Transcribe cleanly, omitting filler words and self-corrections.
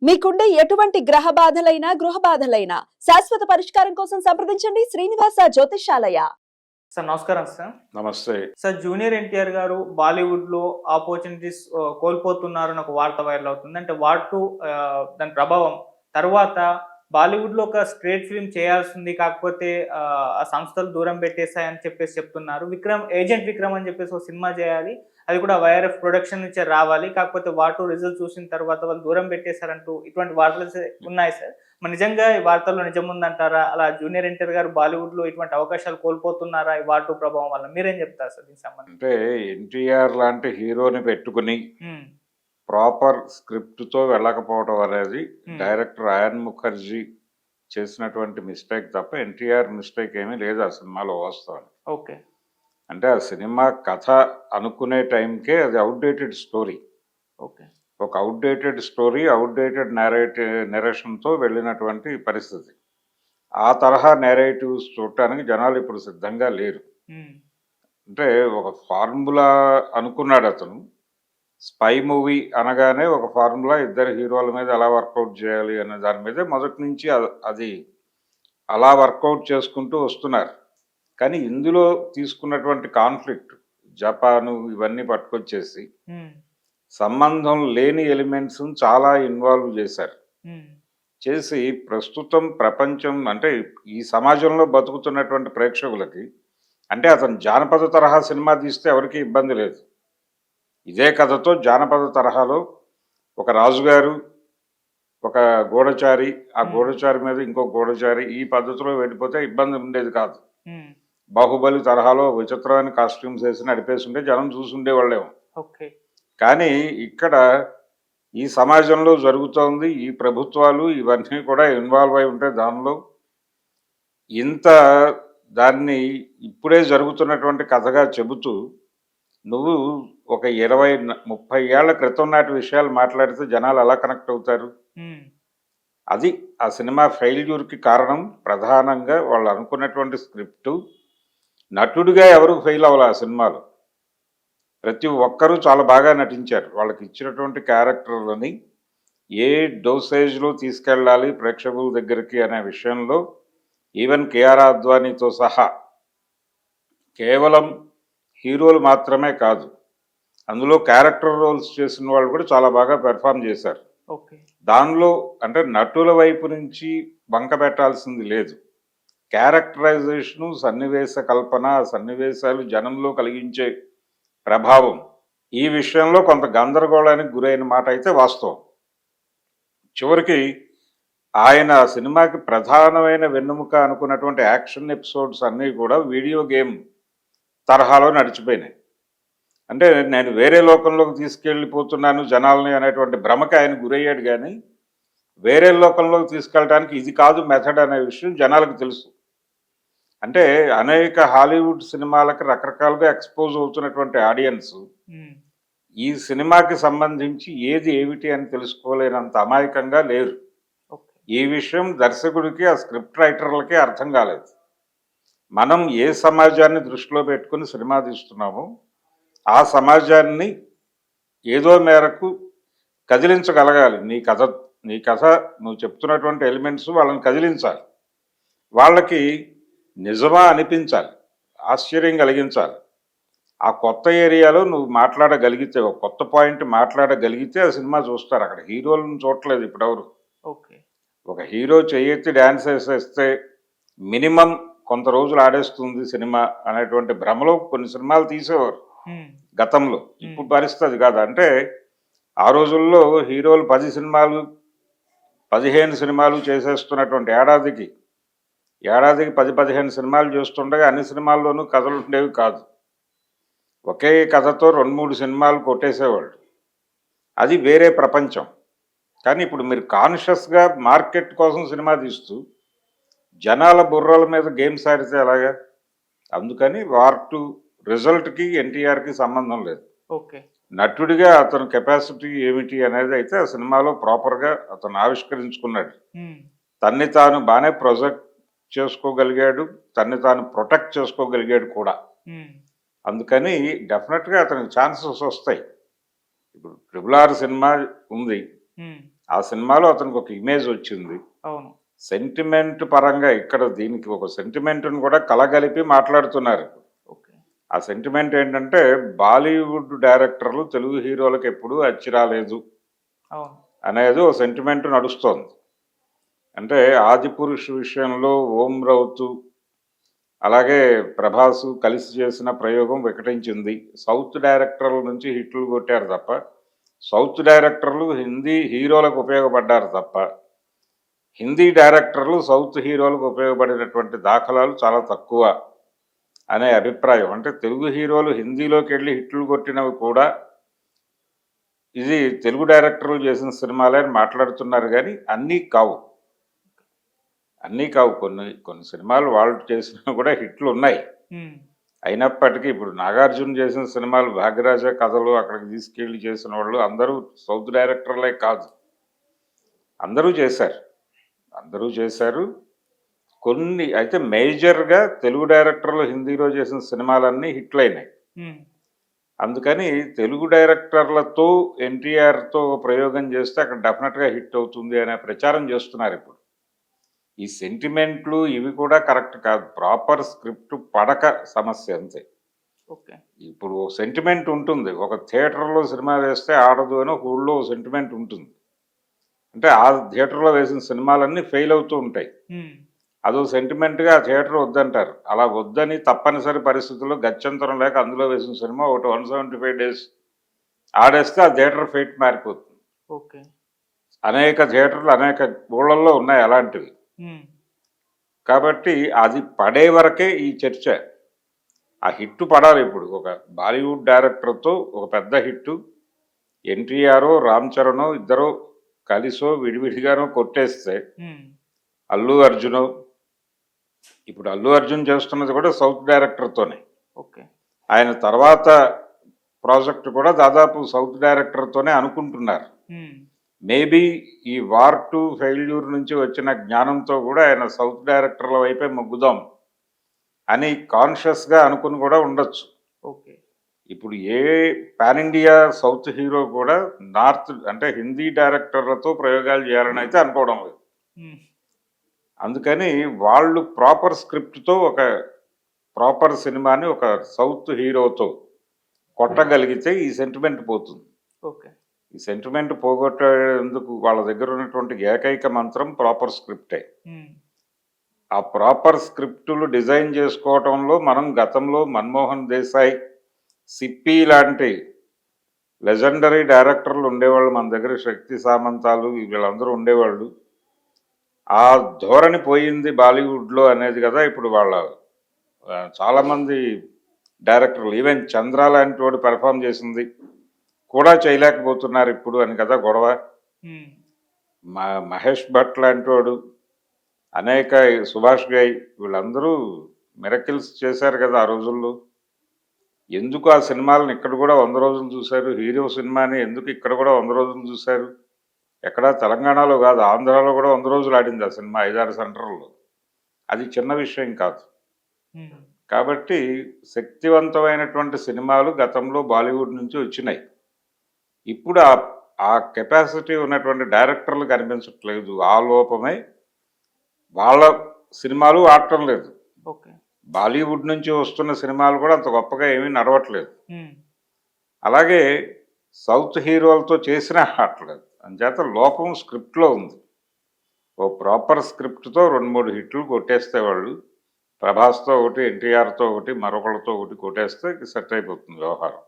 మీకుండే ఎటువంటి గ్రహ బాధలైనా గృహ బాధలైనా శాశ్వత పరిష్కారం కోసం సంప్రదించండి శ్రీనివాస జ్యోతిషాలయ. సార్ నమస్కారం సార్. నమస్తే. సార్ జూనియర్ ఎన్టీఆర్ గారు బాలీవుడ్‌లో ఆపర్చునిటీస్ కోల్పోతున్నారని ఒక వార్త వైరల్ అవుతుంది. అంటే దాని ప్రభావం తర్వాత బాలీవుడ్‌లో ఒక స్ట్రెయిట్ ఫిల్మ్ చేయాల్సింది. కాకపోతే ఆ సంస్థలు దూరం పెట్టేసాయని చెప్తున్నారు. ఏజెంట్ విక్రమ్ అని చెప్పేసి ఒక సినిమా చేయాలి. అది కూడా వైఆర్ఎఫ్ ప్రొడక్షన్ నుంచే రావాలి. కాకపోతే రిజల్ట్ చూసిన తర్వాత వాళ్ళు దూరం పెట్టేశారంటూ ఇటువంటి వార్తలు ఉన్నాయి సార్. మరి నిజంగా ఈ వార్తల్లో నిజముందంటారా? అలా జూనియర్ ఎన్టీఆర్ గారు బాలీవుడ్‌లో ఇటువంటి అవకాశాలు కోల్పోతున్నారా ఈ వార్ 2 ప్రభావం వల్ల? మీరేం చెప్తారు సార్ దీనికి సంబంధించి? అంటే ఎన్టీఆర్ లాంటి హీరోని పెట్టుకుని హ్మ్. ప్రాపర్ స్క్రిప్ట్‌తో వెళ్ళకపోవడం అనేది డైరెక్టర్ అయాన్ ముఖర్జీ చేసినటువంటి మిస్టేక్ తప్ప ఎన్టీఆర్ మిస్టేక్ ఏమీ లేదు ఆ సినిమాలో వాస్తవం. ఓకే. అంటే ఆ సినిమా కథ అనుకునే టైంకే అది అవుట్‌డేటెడ్ స్టోరీ. ఓకే. ఒక అవుట్‌డేటెడ్ స్టోరీ, అవుట్‌డేటెడ్ నెరేషన్‌తో వెళ్ళినటువంటి పరిస్థితి. ఆ తరహా నేరేటివ్స్ చూడటానికి జనాలు ఇప్పుడు సిద్ధంగా లేరు. హ్మ్. అంటే ఒక ఫార్ములా అనుకున్నాడు అతను. స్పై మూవీ అనగానే ఒక ఫార్ములా ఇద్దరు హీరోల మీద ఎలా వర్కౌట్ చేయాలి అనే దాని మీదే మొదటి నుంచి అది అలా వర్కౌట్ చేసుకుంటూ వస్తున్నారు. కానీ ఇందులో తీసుకున్నటువంటి కాన్ఫ్లిక్ట్ జపాను ఇవన్నీ పట్టుకొచ్చేసి హ్మ్. సంబంధం లేని ఎలిమెంట్స్‌ని చాలా ఇన్వాల్వ్ చేశారు. హ్మ్. చేసి ప్రస్తుతం ప్రపంచం అంటే ఈ సమాజంలో బతుకుతున్నటువంటి ప్రేక్షకులకి అంటే అతను జానపద తరహా సినిమా తీస్తే ఎవరికీ ఇబ్బంది లేదు. ఇదే కథతో జానపద తరహాలో ఒక రాజుగారు, ఒక గూఢచారి, ఆ గూఢచారి మీద ఇంకో గూఢచారి ఈ పద్ధతిలో వెళ్ళిపోతే ఇబ్బంది ఉండేది కాదు. హ్మ్. బాహుబలి తరహాలో విచిత్రమైన కాస్ట్యూమ్స్ వేసి నడిపేసుంటే జనం చూసుండేవాళ్ళేమో. ఓకే. కానీ ఇక్కడ ఈ సమాజంలో జరుగుతోంది, ఈ ప్రభుత్వాలు ఇవన్నీ కూడా ఇన్వాల్వ్ అయి ఉంటే దానిలో ఇంత దాన్ని ఇప్పుడే జరుగుతున్నటువంటి కథగా చెబుతూ నువ్వు ఒక 20-30 ఏళ్ల క్రితం నాటి విషయాలు మాట్లాడితే జనాలు ఎలా కనెక్ట్ అవుతారు? హ్మ్. అది ఆ సినిమా ఫెయిల్యూర్‌కి కారణం. ప్రధానంగా వాళ్ళు అనుకున్నటువంటి స్క్రిప్టు, నటుడిగా ఎవరు ఫెయిల్ అవ్వలే ఆ సినిమాలో. ప్రతి ఒక్కరూ చాలా బాగా నటించారు. వాళ్ళకి ఇచ్చినటువంటి క్యారెక్టర్‌లని ఏ డోసేజ్‌లో తీసుకెళ్ళాలి ప్రేక్షకుల దగ్గరికి అనే విషయంలో ఈవెన్ కేఆర్ అద్వానీతో సహా కేవలం హీరోలు మాత్రమే కాదు, అందులో క్యారెక్టర్ రోల్స్ చేసిన వాళ్ళు కూడా చాలా బాగా పెర్ఫార్మ్ చేశారు. ఓకే. దానిలో అంటే నటుల వైపు నుంచి వంక పెట్టాల్సింది లేదు. క్యారెక్టరైజేషను, సన్నివేశ కల్పన, సన్నివేశాలు జనంలో కలిగించే ప్రభావం ఈ విషయంలో కొంత గందరగోళానికి గురైన మాట అయితే వాస్తవం. చివరికి ఆయన సినిమాకి ప్రధానమైన వెన్నెముక అనుకున్నటువంటి యాక్షన్ ఎపిసోడ్స్ అన్నీ కూడా వీడియో గేమ్ తరహాలో నడిచిపోయినాయి. అంటే నేను వేరే లోకంలోకి తీసుకెళ్ళిపోతున్నాను జనాల్ని అనేటువంటి భ్రమకి ఆయన గురయ్యాడు. కానీ వేరే లోకంలోకి తీసుకెళ్ళడానికి ఇది కాదు మెథడ్ అనే విషయం జనాలకు తెలుసు. అంటే అనేక హాలీవుడ్ సినిమాలకు రకరకాలుగా ఎక్స్పోజ్ అవుతున్నటువంటి ఆడియన్స్ ఈ సినిమాకి సంబంధించి ఏది ఏమిటి అని తెలుసుకోలేనంత అమాయకంగా లేరు. ఈ విషయం దర్శకుడికి, ఆ స్క్రిప్ట్ రైటర్లకి అర్థం కాలేదు. మనం ఏ సమాజాన్ని దృష్టిలో పెట్టుకుని సినిమా తీస్తున్నామో ఆ సమాజాన్ని ఏదో మేరకు కదిలించగలగాలి. నీ కథ నువ్వు చెప్తున్నటువంటి ఎలిమెంట్స్ వాళ్ళని కదిలించాలి, వాళ్ళకి నిజమా అనిపించాలి, ఆశ్చర్యం కలిగించాలి. ఆ కొత్త ఏరియాలో నువ్వు మాట్లాడగలిగితే, ఒక కొత్త పాయింట్ మాట్లాడగలిగితే ఆ సినిమా చూస్తారు. అక్కడ హీరోలను చూడట్లేదు ఇప్పుడెవరు. ఓకే. ఒక హీరో చెయ్యెత్తి డ్యాన్స్ వేసేస్తే మినిమం కొంత రోజులు ఆడేస్తుంది సినిమా అనేటువంటి భ్రమలో కొన్ని సినిమాలు తీసేవారు గతంలో. ఇప్పుడు పరిస్థితి కాదు. అంటే ఆ రోజుల్లో హీరోలు 10 సినిమాలు 15 సినిమాలు చేసేస్తున్నటువంటి ఏడాదికి 10-15 సినిమాలు చేస్తుండగా అన్ని సినిమాల్లోనూ కథలు ఉండేవి కాదు. ఒకే కథతో 2-3 సినిమాలు కొట్టేసేవాళ్ళు. అది వేరే ప్రపంచం. కానీ ఇప్పుడు మీరు కాన్షియస్గా మార్కెట్ కోసం సినిమా తీస్తూ జనాల బుర్రల మీద గేమ్స్ ఆడితే ఎలాగా? అందుకని వార్ 2 రిజల్ట్కి ఎన్టీఆర్కి సంబంధం లేదు. ఓకే. నటుడిగా అతని కెపాసిటీ ఏమిటి అనేది అయితే ఆ సినిమాలో ప్రాపర్గా అతను ఆవిష్కరించుకున్నాడు. తన్ని తాను బాగానే ప్రొజెక్ట్ చేసుకోగలిగాడు, తన్ని తాను ప్రొటెక్ట్ చేసుకోగలిగాడు కూడా. అందుకని డెఫినెట్గా అతనికి ఛాన్సెస్ వస్తాయి. ఇప్పుడు RRR సినిమా ఉంది, ఆ సినిమాలో అతనికి ఒక ఇమేజ్ వచ్చింది. అవును. సెంటిమెంట్ పరంగా ఇక్కడ దీనికి ఒక సెంటిమెంట్‌ని కూడా కలగలిపి మాట్లాడుతున్నారు. ఓకే. ఆ సెంటిమెంట్ ఏంటంటే బాలీవుడ్ డైరెక్టర్లు తెలుగు హీరోలకు ఎప్పుడూ అచ్చి రాలేదు అవును. అనేది ఓ సెంటిమెంట్ నడుస్తోంది. అంటే 'ఆదిపురుష్' విషయంలో ఓం రౌత్ అలాగే ప్రభాస్ కలిసి చేసిన ప్రయోగం వికటించింది. సౌత్ డైరెక్టర్ల నుంచి హిట్లు కొట్టారు తప్ప, సౌత్ డైరెక్టర్లు హిందీ హీరోలకు ఉపయోగపడ్డారు తప్ప, హిందీ డైరెక్టర్లు సౌత్ హీరోలకు ఉపయోగపడినటువంటి దాఖలాలు చాలా తక్కువ అనే అభిప్రాయం. అంటే తెలుగు హీరోలు హిందీలోకి వెళ్ళి హిట్లు కొట్టినవి కూడా ఇది తెలుగు డైరెక్టర్లు చేసిన సినిమాలే అని మాట్లాడుతున్నారు కానీ అన్నీ కావు. అన్నీ కావు. కొన్ని కొన్ని సినిమాలు వాళ్ళు చేసినవి కూడా హిట్లు ఉన్నాయి. హ్మ్. అయినప్పటికీ ఇప్పుడు నాగార్జున చేసిన సినిమాలు భాగ్యరాజ కథలు అక్కడికి తీసుకెళ్ళి చేసిన వాళ్ళు అందరూ సౌత్ డైరెక్టర్లే కాదు. అందరూ చేశారు. అందరూ చేశారు. కొన్ని అయితే మేజర్‌గా తెలుగు డైరెక్టర్లు హిందీలో చేసిన సినిమాలన్నీ హిట్లయినాయి. హ్మ్. అందుకని తెలుగు డైరెక్టర్లతో ఎన్టీఆర్‌తో ప్రయోగం చేస్తే అక్కడ డెఫినెట్‌గా హిట్ అవుతుంది అనే ప్రచారం చేస్తున్నారిప్పుడు. ఈ సెంటిమెంట్లు ఇవి కూడా కరెక్ట్ కాదు. ప్రాపర్ స్క్రిప్ట్ పడక సమస్య అంతే. ఓకే. ఇప్పుడు సెంటిమెంట్ ఉంటుంది. ఒక థియేటర్‌లో సినిమా వేస్తే ఆడదు అని ఒక ఊళ్ళో సెంటిమెంట్ ఉంటుంది. అంటే ఆ థియేటర్‌లో వేసిన సినిమాలన్నీ ఫెయిల్ అవుతూ ఉంటాయి. హ్మ్. అదో సెంటిమెంట్‌గా ఆ థియేటర్ వద్దంటారు. అలా వద్దని తప్పనిసరి పరిస్థితుల్లో గత్యంతరం లేక అందులో వేసిన సినిమా ఒకటి 175 డేస్ ఆడేస్తే ఆ థియేటర్ ఫేట్ మారిపోతుంది. ఓకే. అనేక థియేటర్లు అనేక ఊళ్ళల్లో ఉన్నాయి అలాంటివి. హ్మ్. కాబట్టి అది పడే వరకే ఈ చర్చ. ఆ హిట్ పడాలి ఇప్పుడు. ఒక బాలీవుడ్ డైరెక్టర్‌తో ఒక పెద్ద హిట్టు ఎన్టీఆరో, రామ్ చరణో ఇద్దరో కలిసో విడివిడిగానో కొట్టేస్తే హ్మ్. అల్లు అర్జునో ఇప్పుడు అల్లు అర్జున్ చేస్తున్నది కూడా సౌత్ డైరెక్టర్‌తోనే. ఓకే. ఆయన తర్వాత ప్రాజెక్ట్ కూడా దాదాపు సౌత్ డైరెక్టర్‌తోనే అనుకుంటున్నారు. హ్మ్. మేబీ ఈ వార్ 2 ఫెయిల్యూర్ నుంచి వచ్చిన జ్ఞానంతో కూడా ఆయన సౌత్ డైరెక్టర్ల వైపే మొగ్గుదాం అని కాన్షియస్‌గా అనుకుని కూడా ఉండొచ్చు. ఓకే. ఇప్పుడు ఏ పాన్ ఇండియా సౌత్ హీరో కూడా నార్త్ అంటే హిందీ డైరెక్టర్లతో ప్రయోగాలు చేయాలని అయితే అనుకోవడం లేదు. హ్మ్. అందుకని వాళ్ళు ప్రాపర్ స్క్రిప్ట్‌తో ఒక ప్రాపర్ సినిమాని ఒక సౌత్ హీరోతో కొట్టగలిగితే ఈ సెంటిమెంట్ పోతుంది. ఓకే. ఈ సెంటిమెంట్ పోగొట్టేందుకు వాళ్ళ దగ్గర ఉన్నటువంటి ఏకైక మంత్రం ప్రాపర్ స్క్రిప్టే. హ్మ్. ఆ ప్రాపర్ స్క్రిప్టులు డిజైన్ చేసుకోవటంలో మనం గతంలో మన్మోహన్ దేశాయ్, సిప్పి లాంటి లెజెండరీ డైరెక్టర్లు ఉండేవాళ్ళు మన దగ్గర. శక్తి సామంతాలు వీళ్ళందరూ ఉండేవాళ్ళు. ఆ ధోరణి పోయింది బాలీవుడ్లో అనేది కదా ఇప్పుడు వాళ్ళ చాలామంది డైరెక్టర్లు ఈవెన్ చంద్ర లాంటి వాడు పెర్ఫామ్ చేసింది కూడా చేయలేకపోతున్నారు ఇప్పుడు అని కదా గొడవ. హ్మ్. మహేష్ భట్ లాంటి వాడు అనేక సుభాష్ ఘాయ్ వీళ్ళందరూ మిరకిల్స్ చేశారు కదా ఆ రోజుల్లో. ఎందుకు ఆ సినిమాలను ఇక్కడ కూడా 100 రోజులు చూశారు? హీరో సినిమాని ఎందుకు ఇక్కడ కూడా 100 రోజులు చూశారు? ఎక్కడ తెలంగాణలో కాదు ఆంధ్రాలో కూడా 100 రోజులు ఆడింది ఆ సినిమా 5-6 సెంటర్లలో. అది చిన్న విషయం కాదు. హ్మ్. కాబట్టి శక్తివంతమైనటువంటి సినిమాలు గతంలో బాలీవుడ్ నుంచి వచ్చినాయి. ఇప్పుడు ఆ కెపాసిటీ ఉన్నటువంటి డైరెక్టర్లు కనిపించట్లేదు. ఆ లోపమే వాళ్ళ సినిమాలు ఆడటం లేదు. ఓకే. బాలీవుడ్ నుంచి వస్తున్న సినిమాలు కూడా అంత గొప్పగా ఏమీ నడవట్లేదు. హ్మ్. అలాగే సౌత్ హీరోలతో చేసినా ఆడట్లేదు. అంచేత లోపం స్క్రిప్ట్లో ఉంది. ఓ ప్రాపర్ స్క్రిప్ట్‌తో 2, 3 హిట్లు కొట్టేస్తే వాళ్ళు ప్రభాస్‌తో ఒకటి, ఎన్టీఆర్‌తో ఒకటి, మరొకళ్ళతో ఒకటి కొట్టేస్తే సెట్ అయిపోతుంది వ్యవహారం.